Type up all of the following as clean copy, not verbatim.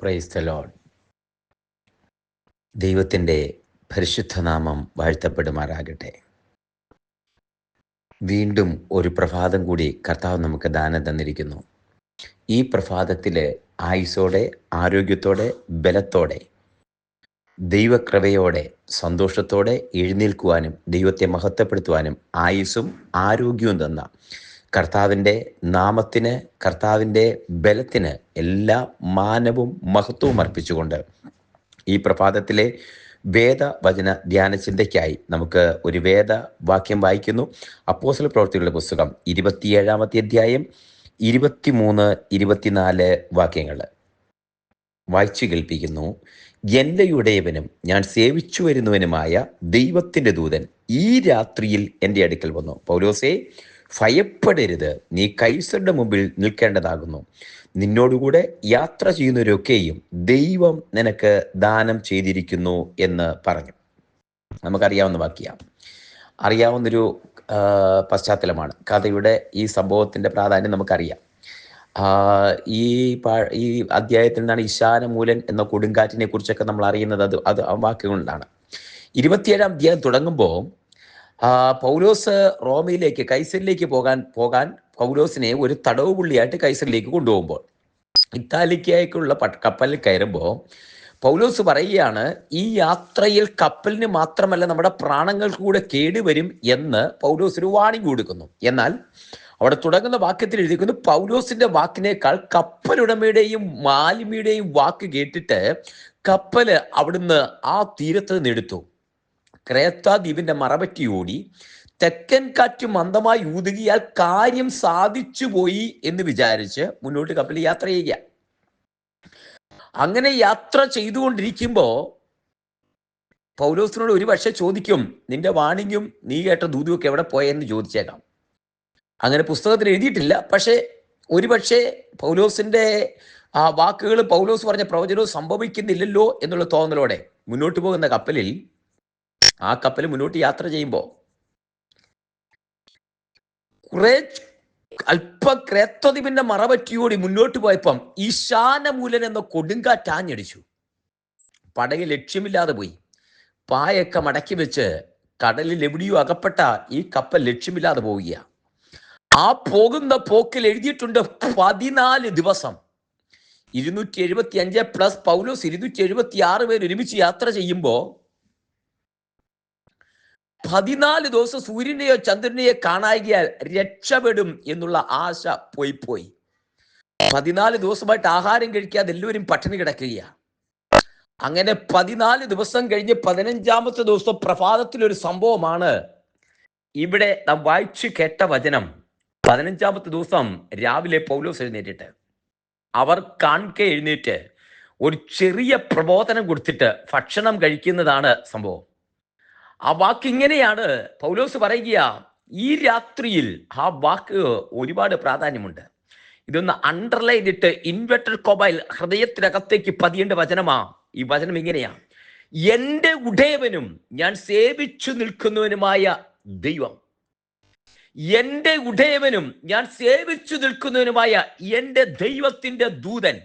Praise the Lord. ദൈവത്തിൻ്റെ പരിശുദ്ധനാമം വാഴ്ത്തപ്പെടുമാറാകട്ടെ. വീണ്ടും ഒരു പ്രഭാതം കൂടി കർത്താവ് നമുക്ക് ദാനം തന്നിരിക്കുന്നു. ഈ പ്രഭാതത്തിൽ ആയുസ്സോടെ, ആരോഗ്യത്തോടെ, ബലത്തോടെ, ദൈവകൃപയോടെ, സന്തോഷത്തോടെ എഴുന്നേൽക്കുവാനും ദൈവത്തെ മഹത്വപ്പെടുത്തുവാനും ആയുസ്സും ആരോഗ്യവും തന്ന കർത്താവിൻ്റെ നാമത്തിന്, കർത്താവിൻ്റെ ബലത്തിന് എല്ലാ മാനവും മഹത്വവും അർപ്പിച്ചുകൊണ്ട് ഈ പ്രഭാതത്തിലെ വേദവചന ധ്യാന ചിന്തയ്ക്കായി നമുക്ക് ഒരു വേദവാക്യം വായിക്കുന്നു. അപ്പോസ്തല പ്രവൃത്തികളുടെ പുസ്തകം 27-ാമത്തെ അധ്യായം 23, 24 വാക്യങ്ങൾ വായിച്ചു കേൾപ്പിക്കുന്നു. എൻ്റെ ഉടയവനും ഞാൻ സേവിച്ചു വരുന്നവനുമായ ദൈവത്തിൻ്റെ ദൂതൻ ഈ രാത്രിയിൽ എൻ്റെ അടുക്കൽ വന്നു. പൗലോസേ, ഭയപ്പെടരുത്, നീ കൈസരുടെ മുമ്പിൽ നിൽക്കേണ്ടതാകുന്നു. നിന്നോടുകൂടെ യാത്ര ചെയ്യുന്നവരൊക്കെയും ദൈവം നിനക്ക് ദാനം ചെയ്തിരിക്കുന്നു എന്ന് പറഞ്ഞു. നമുക്കറിയാവുന്ന വാക്യമാണ്, അറിയാവുന്നൊരു പശ്ചാത്തലമാണ്. കഥയുടെ ഈ സംഭവത്തിൻ്റെ പ്രാധാന്യം നമുക്കറിയാം. ഈ അധ്യായത്തിൽ നിന്നാണ് ഈശാനമൂലൻ എന്ന കൊടുങ്കാറ്റിനെ കുറിച്ചൊക്കെ നമ്മൾ അറിയുന്നത്. അത് ആ വാക്കുകൊണ്ടാണ്. 27-ാം അധ്യായം തുടങ്ങുമ്പോൾ പൗലോസ് റോമയിലേക്ക്, കൈസരിലേക്ക് പോകാൻ പൗലോസിനെ ഒരു തടവ് പുള്ളിയായിട്ട് കൈസരിലേക്ക് കൊണ്ടുപോകുമ്പോൾ, ഇത്താലിക്കായ്ക്കുള്ള കപ്പലിൽ കയറുമ്പോൾ പൗലോസ് പറയുകയാണ്, ഈ യാത്രയിൽ കപ്പലിന് മാത്രമല്ല നമ്മുടെ പ്രാണങ്ങൾക്ക് കൂടെ കേടുവരും എന്ന് പൗലോസ് ഒരു വാണിംഗ് കൊടുക്കുന്നു. എന്നാൽ അവിടെ തുടങ്ങുന്ന വാക്യത്തിൽ എഴുതിക്കുന്നു, പൗലോസിന്റെ വാക്കിനേക്കാൾ കപ്പലുടമയുടെയും മാലിമിയുടെയും വാക്ക് കേട്ടിട്ട് കപ്പല് അവിടുന്ന് ആ തീരത്ത് നിന്ന് എടുത്തു. ക്രേത്ത ദ്വീപിന്റെ മറപറ്റി ഓടി തെക്കൻ കാറ്റ് മന്ദമായി ഊതുകിയാൽ കാര്യം സാധിച്ചു പോയി എന്ന് വിചാരിച്ച് മുന്നോട്ട് കപ്പൽ യാത്ര ചെയ്യുക. അങ്ങനെ യാത്ര ചെയ്തുകൊണ്ടിരിക്കുമ്പോൾ പൗലോസിനോട് ഒരു പക്ഷെ ചോദിക്കും, നിന്റെ വാണിംഗും നീ കേട്ട ദൂതുമൊക്കെ എവിടെ പോയെന്ന് ചോദിച്ചേക്കാം. അങ്ങനെ പുസ്തകത്തിൽ എഴുതിയിട്ടില്ല. പക്ഷേ ഒരുപക്ഷെ പൗലോസിന്റെ ആ വാക്കുകൾ, പൗലോസ് പറഞ്ഞ പ്രവചനവും സംഭവിക്കുന്നില്ലല്ലോ എന്നുള്ള തോന്നലോടെ മുന്നോട്ട് പോകുന്ന കപ്പലിൽ, ആ കപ്പൽ മുന്നോട്ട് യാത്ര ചെയ്യുമ്പോൾ കുറെ ക്രേത്തദ്വീപിന്റെ മറപറ്റിയോടി മുന്നോട്ട് പോയപ്പം ഈശാനമൂലൻ എന്ന കൊടുങ്കാറ്റ് ആഞ്ഞടിച്ചു. പടക് ലക്ഷ്യമില്ലാതെ പോയി. പായൊക്കെ മടക്കി വെച്ച് കടലിൽ എവിടെയോ അകപ്പെട്ട ഈ കപ്പൽ ലക്ഷ്യമില്ലാതെ പോവുക. ആ പോകുന്ന പോക്കിൽ എഴുതിയിട്ടുണ്ട് 14 ദിവസം, 275 പ്ലസ് പൗലോസ് 276 പേര് ഒരുമിച്ച് യാത്ര ചെയ്യുമ്പോൾ 14 ദിവസം സൂര്യനെയോ ചന്ദ്രനെയോ കാണായികയാൽ രക്ഷപ്പെടും എന്നുള്ള ആശ പോയി. 14 ദിവസമായിട്ട് ആഹാരം കഴിക്കാതെ എല്ലാവരും പട്ടിണി കിടക്കുകയാണ്. അങ്ങനെ 14 ദിവസം കഴിഞ്ഞ് 15-ാമത്തെ ദിവസം പ്രഭാതത്തിലൊരു സംഭവമാണ് ഇവിടെ നാം വായിച്ചു കേട്ട വചനം. 15-ാമത്തെ ദിവസം രാവിലെ പൗലോസ് എഴുന്നേറ്റിട്ട്, അവർ കാൺകെ എഴുന്നേറ്റ് ഒരു ചെറിയ പ്രബോധനം കൊടുത്തിട്ട് ഭക്ഷണം കഴിക്കുന്നതാണ് സംഭവം. ആ വാക്ക് ഇങ്ങനെയാണ്. പൗലോസ് പറയുക, ഈ രാത്രിയിൽ, ആ വാക്ക് ഒരുപാട് പ്രാധാന്യമുണ്ട്. ഇതൊന്ന് അണ്ടർലൈൻ ഇട്ട് ഇൻവെർട്ടഡ് കോബയിൽ ഹൃദയത്തിനകത്തേക്ക് പതിയേണ്ട വചനമാ. ഈ വചനം ഇങ്ങനെയാ: എൻ്റെ ഉടയവനും ഞാൻ സേവിച്ചു നിൽക്കുന്നവനുമായ ദൈവം, എൻ്റെ ഉടയവനും ഞാൻ സേവിച്ചു നിൽക്കുന്നവനുമായ എൻ്റെ ദൈവത്തിൻ്റെ ദൂതൻ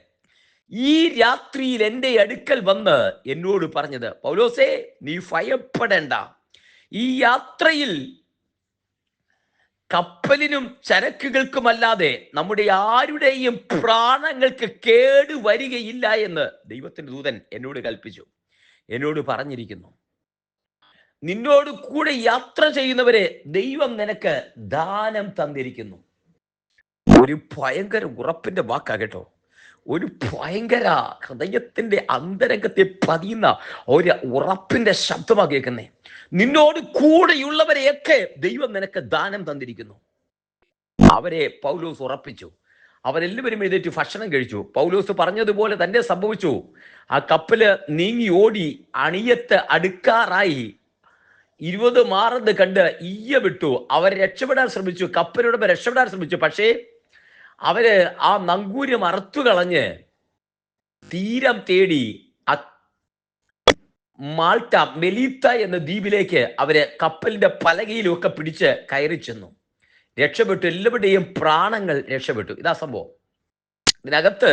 ഈ രാത്രിയിൽ എൻ്റെ അടുക്കൽ വന്ന് എന്നോട് പറഞ്ഞത്, പൗലോസേ, നീ ഭയപ്പെടേണ്ട. ഈ യാത്രയിൽ കപ്പലിനും ചരക്കുകൾക്കുമല്ലാതെ നമ്മുടെ ആരുടെയും പ്രാണങ്ങൾക്ക് കേട് വരികയില്ല എന്ന് ദൈവത്തിൻ്റെ ദൂതൻ എന്നോട് കൽപ്പിച്ചു, എന്നോട് പറഞ്ഞിരിക്കുന്നു. നിന്നോട് കൂടെ യാത്ര ചെയ്യുന്നവരെ ദൈവം നിനക്ക് ദാനം തന്നിരിക്കുന്നു. ഒരു ഭയങ്കര ഉറപ്പിന്റെ വാക്കാ കേട്ടോ. ഒരു ഭയങ്കര ഹൃദയത്തിന്റെ അന്തരംഗത്തെ പതിയുന്ന ഒരു ഉറപ്പിന്റെ ശബ്ദമാ കേൾക്കുന്നേ. നിന്നോട് കൂടെയുള്ളവരെയൊക്കെ ദൈവം നിനക്ക് ദാനം തന്നിരിക്കുന്നു. അവരെ പൗലോസ് ഉറപ്പിച്ചു. അവരെല്ലാവരും എഴുന്നേറ്റ് ഭക്ഷണം കഴിച്ചു. പൗലോസ് പറഞ്ഞതുപോലെ തന്നെ സംഭവിച്ചു. ആ കപ്പല് നീങ്ങി ഓടി അണിയത്ത് അടുക്കാറായി. 20 മാറെന്ന് കണ്ട് ഈയ വിട്ടു. അവർ രക്ഷപ്പെടാൻ ശ്രമിച്ചു, കപ്പലുടമ രക്ഷപ്പെടാൻ ശ്രമിച്ചു. പക്ഷേ അവര് ആ നങ്കൂരം അറുത്തു കളഞ്ഞ് തീരം തേടി മാൾട്ട, മെലീത്ത എന്ന ദ്വീപിലേക്ക് അവര് കപ്പലിന്റെ പലകയിലും ഒക്കെ പിടിച്ച് കയറി ചെന്നു. രക്ഷപ്പെട്ടു. എല്ലാവരുടെയും പ്രാണങ്ങൾ രക്ഷപ്പെട്ടു. ഇതാ സംഭവം. ഇതിനകത്ത്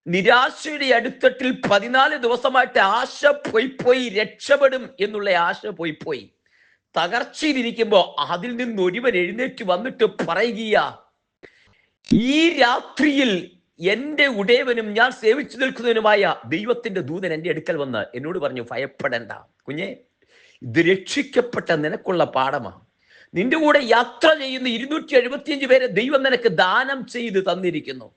നിരാശയുടെ അടുത്തട്ടിൽ 14 ദിവസമായിട്ട് ആശ പോയി രക്ഷപ്പെടും എന്നുള്ള ആശ പോയി തകർച്ചയിലിരിക്കുമ്പോ അതിൽ നിന്ന് ഒരുവൻ എഴുന്നേറ്റ് വന്നിട്ട് പറയുക, ഈ രാത്രിയിൽ എന്റെ ഉടയവനും ഞാൻ സേവിച്ചു നിൽക്കുന്നതിനുമായ ദൈവത്തിന്റെ ദൂതൻ എന്റെ അടുക്കൽ വന്ന് എന്നോട് പറഞ്ഞു, ഭയപ്പെടേണ്ട കുഞ്ഞെ, ഇത് രക്ഷിക്കപ്പെട്ട നിനക്കുള്ള പാഠമാണ്. നിന്റെ കൂടെ യാത്ര ചെയ്യുന്ന 275 പേരെ ദൈവം നിനക്ക് ദാനം ചെയ്ത് തന്നിരിക്കുന്നു.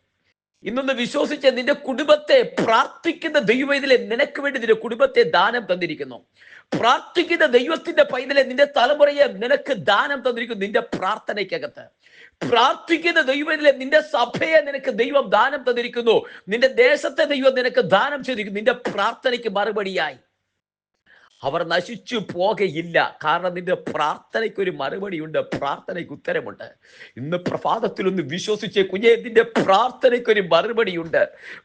ഇന്നൊന്ന് വിശ്വസിച്ച് നിന്റെ കുടുംബത്തെ പ്രാർത്ഥിക്കുന്ന ദൈവത്തിലെ നിനക്ക് വേണ്ടി നിന്റെ കുടുംബത്തെ ദാനം തന്നിരിക്കുന്നു. പ്രാർത്ഥിക്കുന്ന ദൈവത്തിന്റെ പൈതലെ നിന്റെ തലമുറയെ നിനക്ക് ദാനം തന്നിരിക്കുന്നു. നിന്റെ പ്രാർത്ഥനയ്ക്കകത്ത് പ്രാർത്ഥിക്കുന്ന ദൈവത്തിലെ നിന്റെ സഭയെ നിനക്ക് ദൈവം ദാനം തന്നിരിക്കുന്നു. നിന്റെ ദേശത്തെ ദൈവം നിനക്ക് ദാനം ചെയ്തിരിക്കുന്നു. നിന്റെ പ്രാർത്ഥനയ്ക്ക് മറുപടിയായി അവർ നശിച്ചു പോകയില്ല. കാരണം നിന്റെ പ്രാർത്ഥനയ്ക്ക് ഒരു മറുപടിയുണ്ട്, പ്രാർത്ഥനയ്ക്ക് ഉത്തരമുണ്ട്. ഇന്ന് പ്രഭാതത്തിൽ ഒന്ന് വിശ്വസിച്ചേ കുഞ്ഞെ, നിന്റെ പ്രാർത്ഥനയ്ക്ക് ഒരു മറുപടിയുണ്ട്.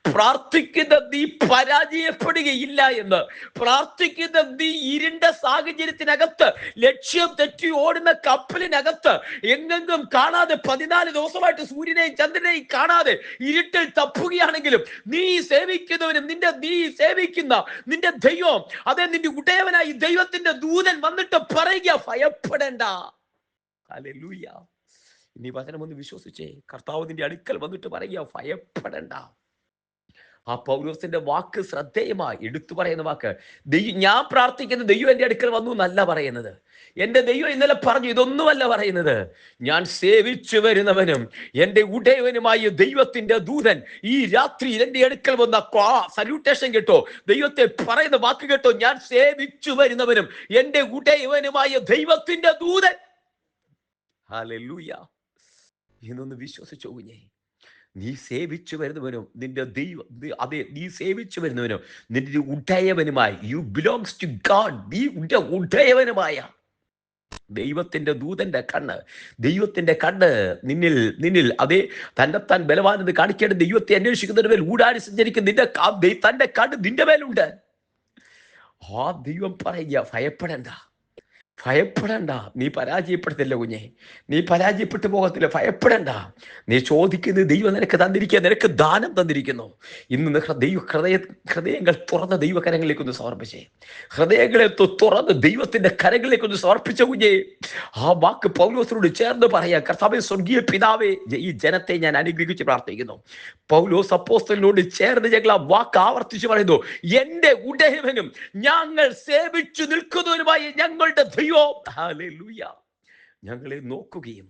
പ്രാർത്ഥിക്കുന്ന നീ പരാജയപ്പെടുകയില്ല എന്ന്. പ്രാർത്ഥിക്കുന്ന നീ ഇരുണ്ട സാഹചര്യത്തിനകത്ത്, ലക്ഷ്യം തെറ്റി ഓടുന്ന കപ്പലിനകത്ത്, എങ്ങെങ്കും കാണാതെ 14 ദിവസമായിട്ട് സൂര്യനെയും ചന്ദ്രനെയും കാണാതെ ഇരുട്ടിൽ തപ്പുകയാണെങ്കിലും നീ സേവിക്കുന്നവനും നീ സേവിക്കുന്ന നിന്റെ ദൈവം, അതെ നിന്റെ ഉടയവനായി ദൈവത്തിന്റെ ദൂതൻ വന്നിട്ട് പറയുക, ഭയപ്പെടേണ്ട. ഹല്ലേലൂയ. ഇനി വചനം ഒന്ന് വിശ്വസിച്ചേ. കർത്താവ് നിന്റെ അടുക്കൽ വന്നിട്ട് പറയുക, ഭയപ്പെടേണ്ട. ആ പൗലോസിന്റെ വാക്ക് ശ്രദ്ധേയമായി എടുത്തു പറയുന്ന വാക്ക്. ഞാൻ പ്രാർത്ഥിക്കുന്ന ദൈവം എന്റെ അടുക്കൽ വന്നു എന്നല്ല പറയുന്നത്. എന്റെ ദൈവം ഇന്നലെ പറഞ്ഞു, ഇതൊന്നുമല്ല പറയുന്നത്. ഞാൻ സേവിച്ചു വരുന്നവനും എന്റെ ഉടയവനുമായ ദൈവത്തിന്റെ ദൂതൻ ഈ രാത്രിയിൽ എന്റെ അടുക്കൽ വന്ന സല്യൂട്ടേഷൻ കേട്ടോ, ദൈവത്തെ പറയുന്ന വാക്ക് കേട്ടോ. ഞാൻ സേവിച്ചു വരുന്നവനും എന്റെ ഉടയവനുമായ ദൈവത്തിന്റെ ദൂതൻ. ഹല്ലേലൂയ. ഇന്നൊന്ന് വിശ്വസിച്ചോ കുഞ്ഞേ, നീ സേവിച്ചു വരുന്നവനും നിന്റെ ദൈവം, അതെ നീ സേവിച്ചു വരുന്നവനും നിന്റെ ഉടയവനുമായി, യു ബിലോങ്സ് ടു ഗാഡ്, നീ ഉടയവനുമായ ദൈവത്തിന്റെ ദൂതന്റെ കണ്ണ്, ദൈവത്തിന്റെ കണ്ണ് നിന്നിൽ അതേ തന്നെത്താൻ ബലവാനെന്ന് കാണിക്കേണ്ട ദൈവത്തെ അന്വേഷിക്കുന്നതിന് മേൽ ഊടാടി സഞ്ചരിക്കുന്ന തന്റെ കണ്ണ് നിന്റെ മേലുണ്ട്. ആ ദൈവം പറയുക, ഭയപ്പെടേണ്ട, ഭയപ്പെടേണ്ട. നീ പരാജയപ്പെടുത്തില്ല കുഞ്ഞെ, നീ പരാജയപ്പെട്ടു പോകത്തില്ല. ഭയപ്പെടേണ്ട. നീ ചോദിക്കുന്നത് ദൈവം നിനക്ക് തന്നിരിക്കുക, നിനക്ക് ദാനം തന്നിരിക്കുന്നു. ഇന്ന് ഹൃദയങ്ങൾ തുറന്ന ദൈവകരങ്ങളിലേക്കൊന്ന് സമർപ്പിച്ചേ. ഹൃദയങ്ങളെ തുറന്ന് ദൈവത്തിന്റെ കരങ്ങളിലേക്കൊന്ന് സമർപ്പിച്ച കുഞ്ഞെ. ആ വാക്ക് പൗലോസിനോട് ചേർന്ന് പറയാ, കർത്താവേ സ്വർഗീയ പിതാവേ, ഈ ജനത്തെ ഞാൻ അനുഗ്രഹിച്ച് പ്രാർത്ഥിക്കുന്നു. പൗലോസ് അപ്പോസ്തലനോട് ചേർന്ന് ഞങ്ങൾ ആ വാക്ക് ആവർത്തിച്ച് പറയുന്നു, എന്റെ ഉടയവനും ഞങ്ങൾ സേവിച്ചു നിൽക്കുന്നവനുമായി ഞങ്ങളുടെ ദൈവം ഹല്ലേലൂയ ഞങ്ങളെ നോക്കുകയും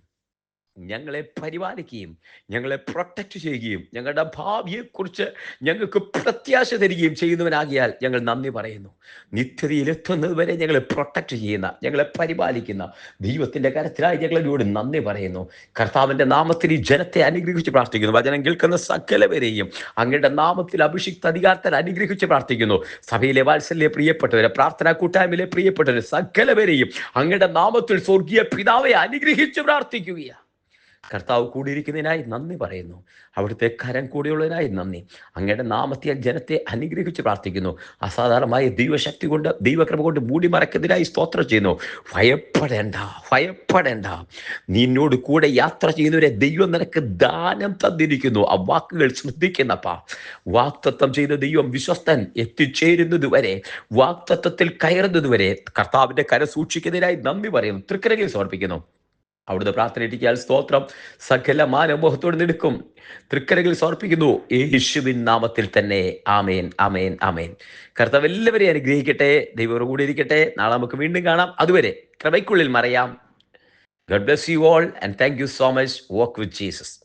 ഞങ്ങളെ പരിപാലിക്കുകയും ഞങ്ങളെ പ്രൊട്ടക്ട് ചെയ്യുകയും ഞങ്ങളുടെ ഭാവിയെക്കുറിച്ച് ഞങ്ങൾക്ക് പ്രത്യാശ തരികയും ചെയ്യുന്നവനാകിയാൽ ഞങ്ങൾ നന്ദി പറയുന്നു. നിത്യതയിലെത്തുന്നത് വരെ ഞങ്ങളെ പ്രൊട്ടക്ട് ചെയ്യുന്ന, ഞങ്ങളെ പരിപാലിക്കുന്ന ദൈവത്തിന്റെ കരത്തിലായി ഞങ്ങളോട് നന്ദി പറയുന്നു. കർത്താവിന്റെ നാമത്തിൽ ഈ ജനത്തെ അനുഗ്രഹിച്ച് പ്രാർത്ഥിക്കുന്നു. വചനം കേൾക്കുന്ന സകലവരെയും അങ്ങയുടെ നാമത്തിൽ അഭിഷിക്ത അധികാരത്തിൽ അനുഗ്രഹിച്ച് പ്രാർത്ഥിക്കുന്നു. സഭയിലെ വാത്സല്യ പ്രിയപ്പെട്ടവരെ, പ്രാർത്ഥനാ കൂട്ടായ്മയിലെ പ്രിയപ്പെട്ടവരെ സകലവരെയും അങ്ങയുടെ നാമത്തിൽ സ്വർഗീയ പിതാവെ അനുഗ്രഹിച്ച് പ്രാർത്ഥിക്കുകയാണ്. കർത്താവ് കൂടിയിരിക്കുന്നതിനായി നന്ദി പറയുന്നു. അവിടുത്തെ കരം കൂടിയുള്ളതിനായി നന്ദി. അങ്ങയുടെ നാമത്തെ ജനത്തെ അനുഗ്രഹിച്ച് പ്രാർത്ഥിക്കുന്നു. അസാധാരണമായ ദൈവശക്തി കൊണ്ട്, ദൈവകൃപ കൊണ്ട് മൂടി മറക്കുന്നതിനായി സ്തോത്രം ചെയ്യുന്നു. ഭയപ്പെടേണ്ട, ഭയപ്പെടേണ്ട. നിന്നോട് കൂടെ യാത്ര ചെയ്യുന്നവരെ ദൈവം നിനക്ക് ദാനം തന്നിരിക്കുന്നു. ആ വാക്കുകൾ ശ്രദ്ധിക്കുന്നപ്പാ. വാക്തത്വം ചെയ്ത ദൈവം വിശ്വസ്തൻ. എത്തിച്ചേരുന്നത് വരെ, വാക്തത്വത്തിൽ കയറുന്നത് വരെ കർത്താവിന്റെ കര സൂക്ഷിക്കുന്നതിനായി നന്ദി പറയുന്നു. തൃക്കരയിൽ സമർപ്പിക്കുന്നു. അവിടുന്ന് പ്രാർത്ഥനയിട്ടിരിക്കാൻ സ്തോത്രം. സകല മാനമോഹത്തോട് നിൽക്കും തൃക്കരകളിൽ സമർപ്പിക്കുന്നു, യേശുവിൻ നാമത്തിൽ തന്നെ. ആമേൻ, ആമേൻ, ആമേൻ. കർത്താവ് എല്ലാവരെയും അനുഗ്രഹിക്കട്ടെ. ദൈവം കൂടി ഇരിക്കട്ടെ. നാളെ നമുക്ക് വീണ്ടും കാണാം. അതുവരെ കൃപയ്ക്കുള്ളിൽ മറയാം. God bless you all and thank you so much. Walk with Jesus.